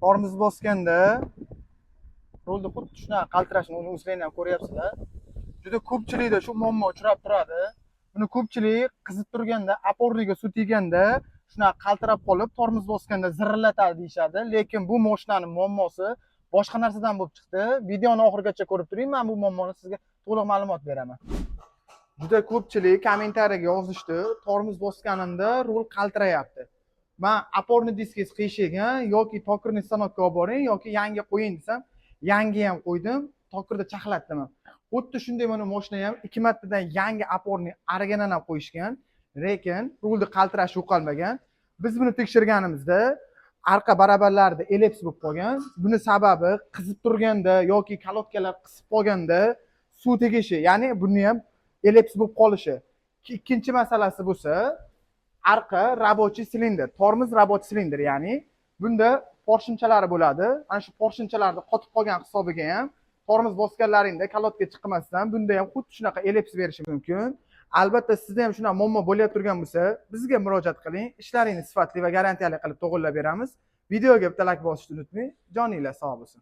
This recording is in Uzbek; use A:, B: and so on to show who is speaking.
A: tormoz bosganda rulni xuddi shunaqa qaltirashini uni o'zlaringlar ham ko'ryapsizlar. Juda ko'pchilikda shu muammo uchrab turadi. Buni ko'pchilik qizib turganda, oporniga suv teganda shunaqa qaltirab qolib, tormoz bosganda zirillatadi deyishadi. Lekin bu mashinaning muammosi boshqa narsadan bo'lib chiqdi. Videoni oxirigacha ko'rib turing, men bu muammoni sizga to'liq ma'lumot beraman. Juda ko'pchilik kommentariyaga yozishdi, tormoz bosganimda rul qaltirayapti. Men oporni diskingiz qiyshigan yoki tokirni stanokka olib boring yoki yangi qo'ying desam, yangi ham qo'ydim, tokirda chaqlatdim. Xuddi shunday mana mashina ham 2 martadan yangi oporni original ham qo'yishgan, lekin rulni qaltirashi yo'qolmagan. Biz buni tekshirganimizda arqa barabarlarida ellips bo'lib qolgan. Buni sababi qizib turganda yoki kolodkalar qisib qolganda suv tegishi, ya'ni buni ham ellips bo'lib qolishi. Ikkinchi masalasi bo'lsa, arqa рабочий silindr, tormoz рабочий silindr, ya'ni bunda porshinchalari bo'ladi. Ana shu porshinchalarni qotib qolgan hisobiga ham tormoz bosganlaringda kolodka chiqmasdan bunda ham xuddi shunaqa ellips berishi mumkin. Albatta sizda ham shunaqa muammo bo'lib turgan bo'lsa, bizga murojaat qiling. Ishlaringizni sifatli va garantiyali qilib to'g'irlab beramiz. Videoga bitta like bosishni unutmang. Joninglar sog' bo'lsin.